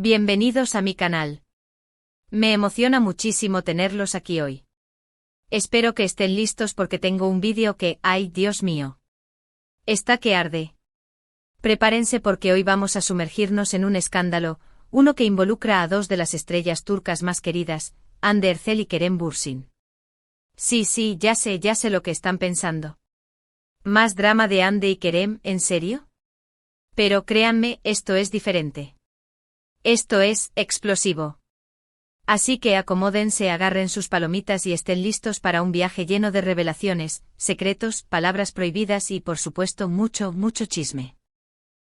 Bienvenidos a mi canal. Me emociona muchísimo tenerlos aquí hoy. Espero que estén listos porque tengo un vídeo que, ¡ay, Dios mío! Está que arde. Prepárense porque hoy vamos a sumergirnos en un escándalo, uno que involucra a dos de las estrellas turcas más queridas, Hande Erçel y Kerem Bürsin. Sí, ya sé lo que están pensando. ¿Más drama de Hande y Kerem, en serio? Pero créanme, esto es diferente. Esto es explosivo. Así que acomódense, agarren sus palomitas y estén listos para un viaje lleno de revelaciones, secretos, palabras prohibidas y por supuesto mucho chisme.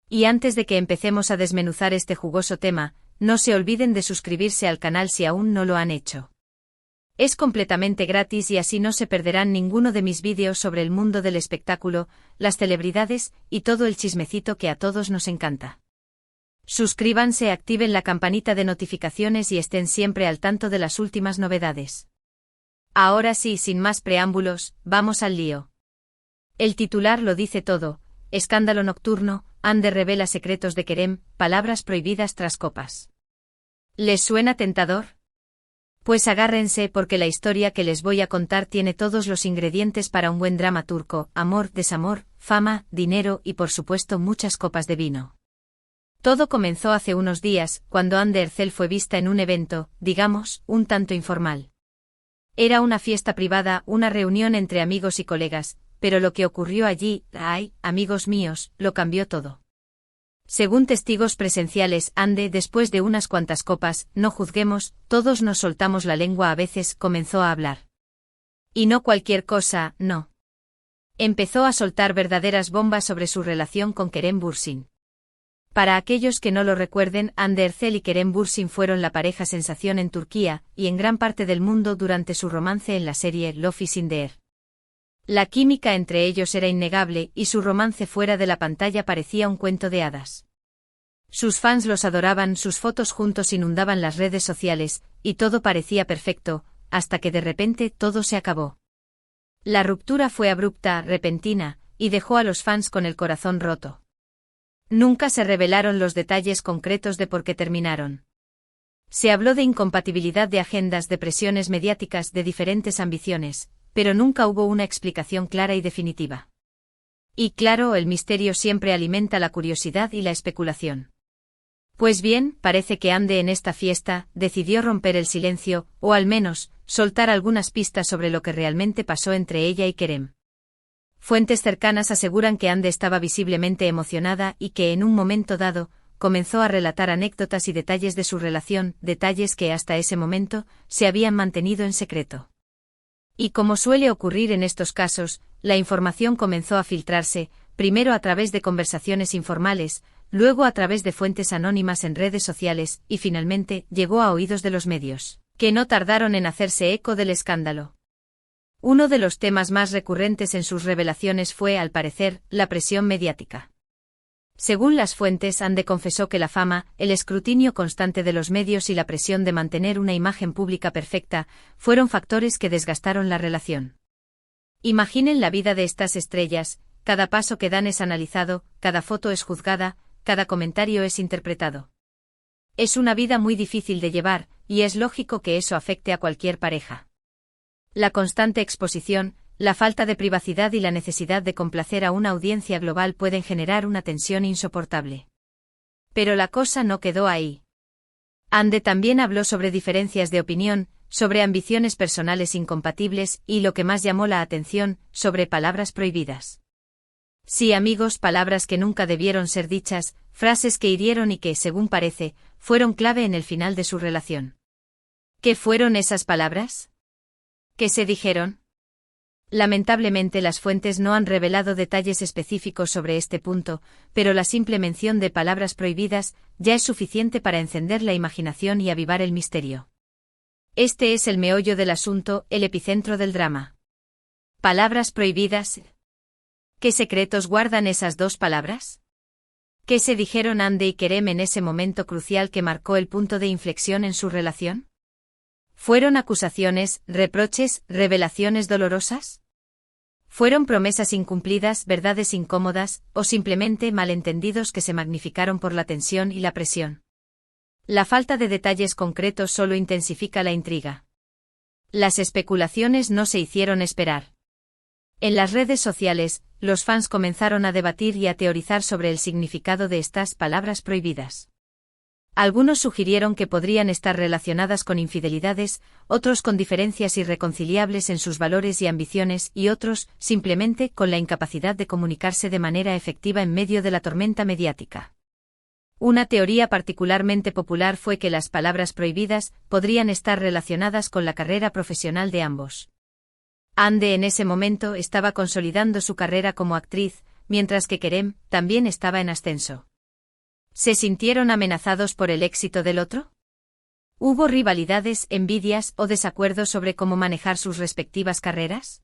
Y antes de que empecemos a desmenuzar este jugoso tema, no se olviden de suscribirse al canal si aún no lo han hecho. Es completamente gratis y así no se perderán ninguno de mis vídeos sobre el mundo del espectáculo, las celebridades y todo el chismecito que a todos nos encanta. Suscríbanse, activen la campanita de notificaciones y estén siempre al tanto de las últimas novedades. Ahora sí, sin más preámbulos, vamos al lío. El titular lo dice todo: escándalo nocturno, Hande revela secretos de Kerem, palabras prohibidas tras copas. ¿Les suena tentador? Pues agárrense porque la historia que les voy a contar tiene todos los ingredientes para un buen drama turco: amor, desamor, fama, dinero y por supuesto muchas copas de vino. Todo comenzó hace unos días, cuando Hande Erçel fue vista en un evento, digamos, un tanto informal. Era una fiesta privada, una reunión entre amigos y colegas, pero lo que ocurrió allí, ay, amigos míos, lo cambió todo. Según testigos presenciales, Hande, después de unas cuantas copas, no juzguemos, todos nos soltamos la lengua a veces, comenzó a hablar. Y no cualquier cosa, no. Empezó a soltar verdaderas bombas sobre su relación con Kerem Bürsin. Para aquellos que no lo recuerden, Hande Erçel y Kerem Bürsin fueron la pareja sensación en Turquía y en gran parte del mundo durante su romance en la serie Love is in the Air. La química entre ellos era innegable y su romance fuera de la pantalla parecía un cuento de hadas. Sus fans los adoraban, sus fotos juntos inundaban las redes sociales, y todo parecía perfecto, hasta que de repente todo se acabó. La ruptura fue abrupta, repentina, y dejó a los fans con el corazón roto. Nunca se revelaron los detalles concretos de por qué terminaron. Se habló de incompatibilidad de agendas, de presiones mediáticas, de diferentes ambiciones, pero nunca hubo una explicación clara y definitiva. Y claro, el misterio siempre alimenta la curiosidad y la especulación. Pues bien, parece que Hande en esta fiesta decidió romper el silencio, o al menos, soltar algunas pistas sobre lo que realmente pasó entre ella y Kerem. Fuentes cercanas aseguran que Hande estaba visiblemente emocionada y que en un momento dado, comenzó a relatar anécdotas y detalles de su relación, detalles que hasta ese momento, se habían mantenido en secreto. Y como suele ocurrir en estos casos, la información comenzó a filtrarse, primero a través de conversaciones informales, luego a través de fuentes anónimas en redes sociales, y finalmente llegó a oídos de los medios, que no tardaron en hacerse eco del escándalo. Uno de los temas más recurrentes en sus revelaciones fue, al parecer, la presión mediática. Según las fuentes, Hande confesó que la fama, el escrutinio constante de los medios y la presión de mantener una imagen pública perfecta, fueron factores que desgastaron la relación. Imaginen la vida de estas estrellas: cada paso que dan es analizado, cada foto es juzgada, cada comentario es interpretado. Es una vida muy difícil de llevar, y es lógico que eso afecte a cualquier pareja. La constante exposición, la falta de privacidad y la necesidad de complacer a una audiencia global pueden generar una tensión insoportable. Pero la cosa no quedó ahí. Hande también habló sobre diferencias de opinión, sobre ambiciones personales incompatibles y, lo que más llamó la atención, sobre palabras prohibidas. Sí, amigos, palabras que nunca debieron ser dichas, frases que hirieron y que, según parece, fueron clave en el final de su relación. ¿Qué fueron esas palabras? ¿Qué se dijeron? Lamentablemente las fuentes no han revelado detalles específicos sobre este punto, pero la simple mención de palabras prohibidas ya es suficiente para encender la imaginación y avivar el misterio. Este es el meollo del asunto, el epicentro del drama. ¿Palabras prohibidas? ¿Qué secretos guardan esas dos palabras? ¿Qué se dijeron Hande y Kerem en ese momento crucial que marcó el punto de inflexión en su relación? ¿Fueron acusaciones, reproches, revelaciones dolorosas? ¿Fueron promesas incumplidas, verdades incómodas, o simplemente malentendidos que se magnificaron por la tensión y la presión? La falta de detalles concretos solo intensifica la intriga. Las especulaciones no se hicieron esperar. En las redes sociales, los fans comenzaron a debatir y a teorizar sobre el significado de estas palabras prohibidas. Algunos sugirieron que podrían estar relacionadas con infidelidades, otros con diferencias irreconciliables en sus valores y ambiciones y otros, simplemente, con la incapacidad de comunicarse de manera efectiva en medio de la tormenta mediática. Una teoría particularmente popular fue que las palabras prohibidas podrían estar relacionadas con la carrera profesional de ambos. Ande en ese momento estaba consolidando su carrera como actriz, mientras que Kerem también estaba en ascenso. ¿Se sintieron amenazados por el éxito del otro? ¿Hubo rivalidades, envidias o desacuerdos sobre cómo manejar sus respectivas carreras?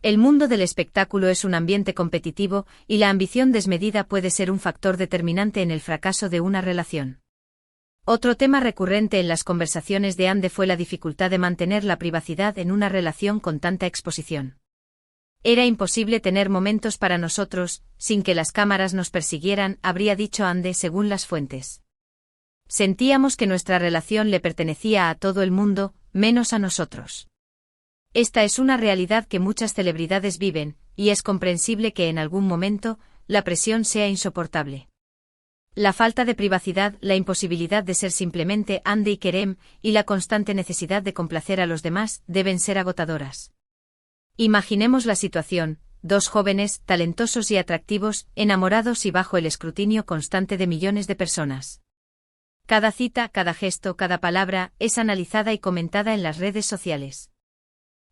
El mundo del espectáculo es un ambiente competitivo y la ambición desmedida puede ser un factor determinante en el fracaso de una relación. Otro tema recurrente en las conversaciones de Ande fue la dificultad de mantener la privacidad en una relación con tanta exposición. Era imposible tener momentos para nosotros, sin que las cámaras nos persiguieran, habría dicho Ande según las fuentes. Sentíamos que nuestra relación le pertenecía a todo el mundo, menos a nosotros. Esta es una realidad que muchas celebridades viven, y es comprensible que en algún momento, la presión sea insoportable. La falta de privacidad, la imposibilidad de ser simplemente Ande y Kerem, y la constante necesidad de complacer a los demás, deben ser agotadoras. Imaginemos la situación: dos jóvenes, talentosos y atractivos, enamorados y bajo el escrutinio constante de millones de personas. Cada cita, cada gesto, cada palabra, es analizada y comentada en las redes sociales.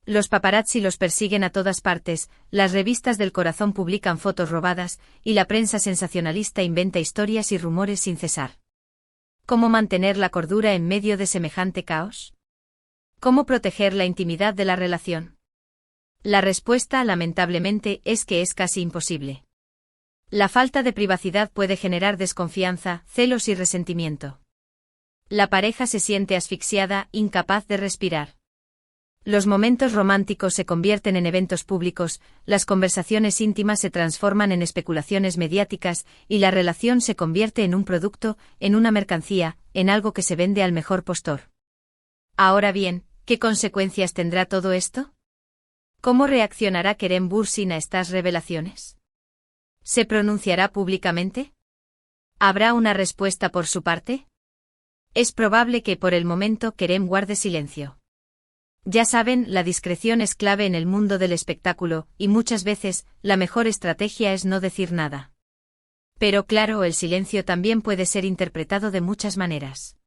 Los paparazzi los persiguen a todas partes, las revistas del corazón publican fotos robadas, y la prensa sensacionalista inventa historias y rumores sin cesar. ¿Cómo mantener la cordura en medio de semejante caos? ¿Cómo proteger la intimidad de la relación? La respuesta, lamentablemente, es que es casi imposible. La falta de privacidad puede generar desconfianza, celos y resentimiento. La pareja se siente asfixiada, incapaz de respirar. Los momentos románticos se convierten en eventos públicos, las conversaciones íntimas se transforman en especulaciones mediáticas, y la relación se convierte en un producto, en una mercancía, en algo que se vende al mejor postor. Ahora bien, ¿qué consecuencias tendrá todo esto? ¿Cómo reaccionará Kerem Bürsin a estas revelaciones? ¿Se pronunciará públicamente? ¿Habrá una respuesta por su parte? Es probable que por el momento Kerem guarde silencio. Ya saben, la discreción es clave en el mundo del espectáculo, y muchas veces, la mejor estrategia es no decir nada. Pero claro, el silencio también puede ser interpretado de muchas maneras.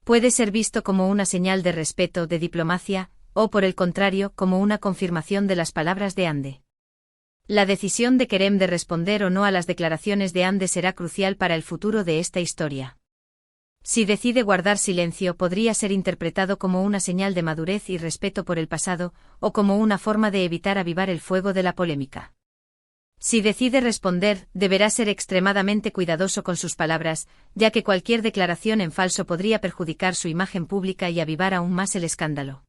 Puede ser visto como una señal de respeto, de diplomacia, o por el contrario, como una confirmación de las palabras de Ande. La decisión de Kerem de responder o no a las declaraciones de Ande será crucial para el futuro de esta historia. Si decide guardar silencio, podría ser interpretado como una señal de madurez y respeto por el pasado, o como una forma de evitar avivar el fuego de la polémica. Si decide responder, deberá ser extremadamente cuidadoso con sus palabras, ya que cualquier declaración en falso podría perjudicar su imagen pública y avivar aún más el escándalo.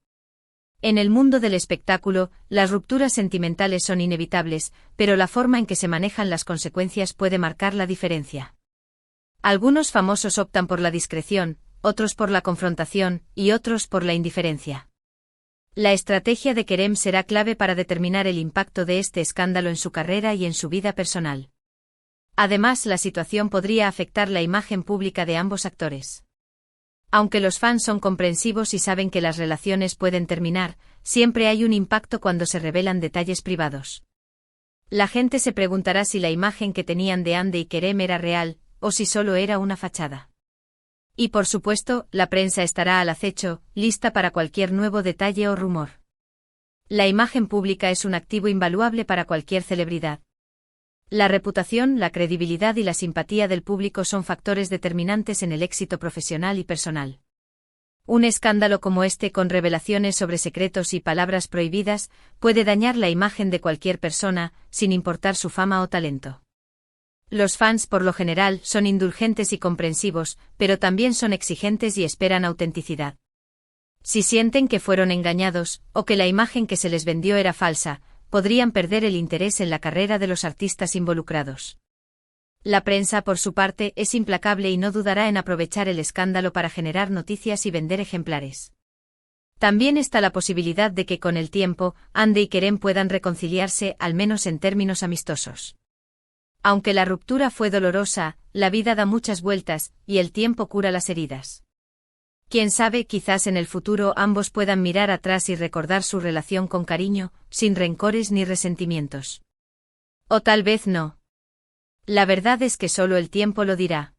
En el mundo del espectáculo, las rupturas sentimentales son inevitables, pero la forma en que se manejan las consecuencias puede marcar la diferencia. Algunos famosos optan por la discreción, otros por la confrontación, y otros por la indiferencia. La estrategia de Kerem será clave para determinar el impacto de este escándalo en su carrera y en su vida personal. Además, la situación podría afectar la imagen pública de ambos actores. Aunque los fans son comprensivos y saben que las relaciones pueden terminar, siempre hay un impacto cuando se revelan detalles privados. La gente se preguntará si la imagen que tenían de Ande y Kerem era real, o si solo era una fachada. Y por supuesto, la prensa estará al acecho, lista para cualquier nuevo detalle o rumor. La imagen pública es un activo invaluable para cualquier celebridad. La reputación, la credibilidad y la simpatía del público son factores determinantes en el éxito profesional y personal. Un escándalo como este, con revelaciones sobre secretos y palabras prohibidas, puede dañar la imagen de cualquier persona, sin importar su fama o talento. Los fans, por lo general, son indulgentes y comprensivos, pero también son exigentes y esperan autenticidad. Si sienten que fueron engañados, o que la imagen que se les vendió era falsa, podrían perder el interés en la carrera de los artistas involucrados. La prensa, por su parte, es implacable y no dudará en aprovechar el escándalo para generar noticias y vender ejemplares. También está la posibilidad de que con el tiempo, Ande y Kerem puedan reconciliarse, al menos en términos amistosos. Aunque la ruptura fue dolorosa, la vida da muchas vueltas, y el tiempo cura las heridas. Quién sabe, quizás en el futuro ambos puedan mirar atrás y recordar su relación con cariño, sin rencores ni resentimientos. O tal vez no. La verdad es que solo el tiempo lo dirá.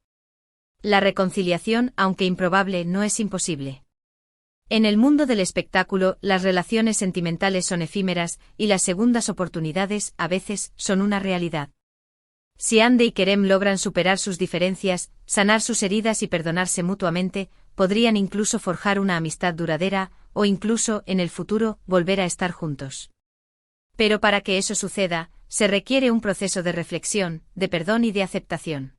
La reconciliación, aunque improbable, no es imposible. En el mundo del espectáculo, las relaciones sentimentales son efímeras, y las segundas oportunidades, a veces, son una realidad. Si Ande y Kerem logran superar sus diferencias, sanar sus heridas y perdonarse mutuamente, podrían incluso forjar una amistad duradera, o incluso, en el futuro, volver a estar juntos. Pero para que eso suceda, se requiere un proceso de reflexión, de perdón y de aceptación.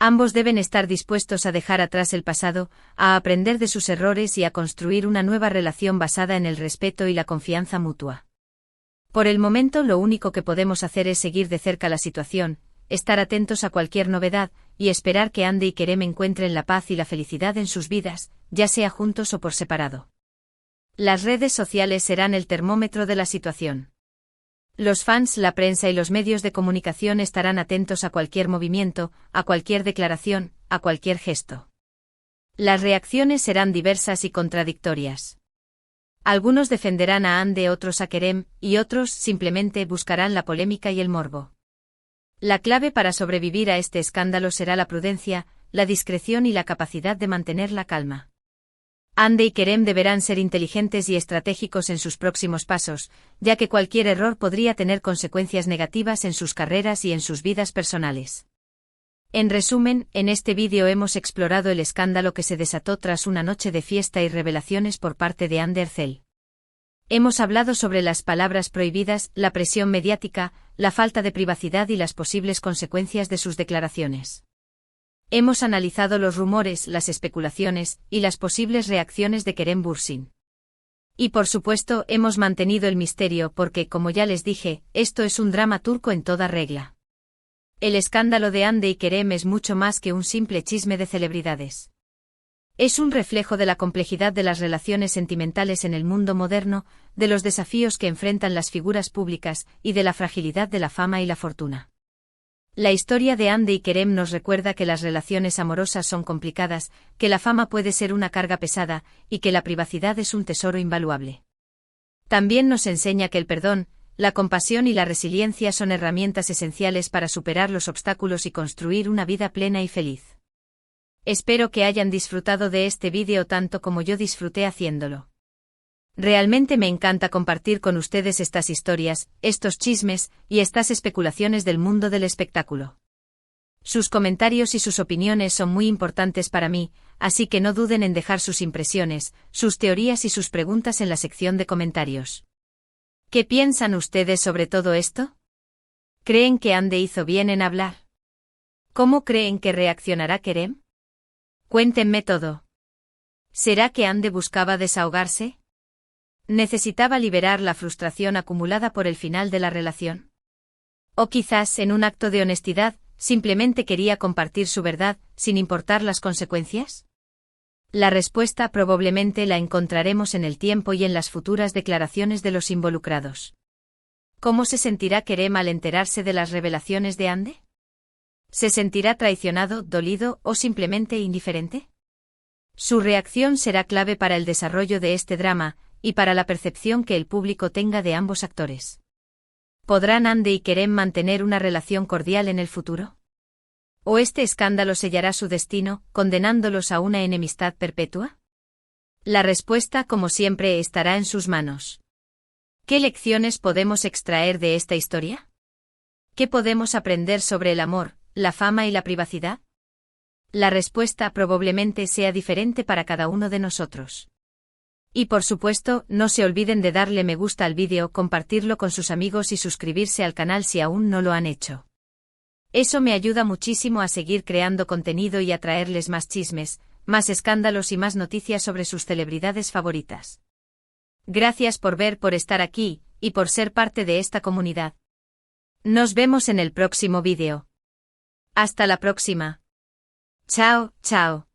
Ambos deben estar dispuestos a dejar atrás el pasado, a aprender de sus errores y a construir una nueva relación basada en el respeto y la confianza mutua. Por el momento, lo único que podemos hacer es seguir de cerca la situación, estar atentos a cualquier novedad, y esperar que Ande y Kerem encuentren la paz y la felicidad en sus vidas, ya sea juntos o por separado. Las redes sociales serán el termómetro de la situación. Los fans, la prensa y los medios de comunicación estarán atentos a cualquier movimiento, a cualquier declaración, a cualquier gesto. Las reacciones serán diversas y contradictorias. Algunos defenderán a Ande, otros a Kerem, y otros simplemente buscarán la polémica y el morbo. La clave para sobrevivir a este escándalo será la prudencia, la discreción y la capacidad de mantener la calma. Ande y Kerem deberán ser inteligentes y estratégicos en sus próximos pasos, ya que cualquier error podría tener consecuencias negativas en sus carreras y en sus vidas personales. En resumen, en este vídeo hemos explorado el escándalo que se desató tras una noche de fiesta y revelaciones por parte de Ander Erçel. Hemos hablado sobre las palabras prohibidas, la presión mediática, la falta de privacidad y las posibles consecuencias de sus declaraciones. Hemos analizado los rumores, las especulaciones y las posibles reacciones de Kerem Bürsin. Y por supuesto, hemos mantenido el misterio porque, como ya les dije, esto es un drama turco en toda regla. El escándalo de Ande y Kerem es mucho más que un simple chisme de celebridades. Es un reflejo de la complejidad de las relaciones sentimentales en el mundo moderno, de los desafíos que enfrentan las figuras públicas y de la fragilidad de la fama y la fortuna. La historia de Ande y Kerem nos recuerda que las relaciones amorosas son complicadas, que la fama puede ser una carga pesada, y que la privacidad es un tesoro invaluable. También nos enseña que el perdón, la compasión y la resiliencia son herramientas esenciales para superar los obstáculos y construir una vida plena y feliz. Espero que hayan disfrutado de este vídeo tanto como yo disfruté haciéndolo. Realmente me encanta compartir con ustedes estas historias, estos chismes y estas especulaciones del mundo del espectáculo. Sus comentarios y sus opiniones son muy importantes para mí, así que no duden en dejar sus impresiones, sus teorías y sus preguntas en la sección de comentarios. ¿Qué piensan ustedes sobre todo esto? ¿Creen que Ande hizo bien en hablar? ¿Cómo creen que reaccionará Kerem? Cuéntenme todo. ¿Será que Ande buscaba desahogarse? ¿Necesitaba liberar la frustración acumulada por el final de la relación? O quizás, en un acto de honestidad, simplemente quería compartir su verdad, sin importar las consecuencias? La respuesta probablemente la encontraremos en el tiempo y en las futuras declaraciones de los involucrados. ¿Cómo se sentirá Kerem al enterarse de las revelaciones de Ande? ¿Se sentirá traicionado, dolido o simplemente indiferente? Su reacción será clave para el desarrollo de este drama, y para la percepción que el público tenga de ambos actores. ¿Podrán Ande y Kerem mantener una relación cordial en el futuro? ¿O este escándalo sellará su destino, condenándolos a una enemistad perpetua? La respuesta, como siempre, estará en sus manos. ¿Qué lecciones podemos extraer de esta historia? ¿Qué podemos aprender sobre el amor, la fama y la privacidad? La respuesta probablemente sea diferente para cada uno de nosotros. Y por supuesto, no se olviden de darle me gusta al vídeo, compartirlo con sus amigos y suscribirse al canal si aún no lo han hecho. Eso me ayuda muchísimo a seguir creando contenido y a traerles más chismes, más escándalos y más noticias sobre sus celebridades favoritas. Gracias por ver, por estar aquí, y por ser parte de esta comunidad. Nos vemos en el próximo vídeo. Hasta la próxima. Chao, chao.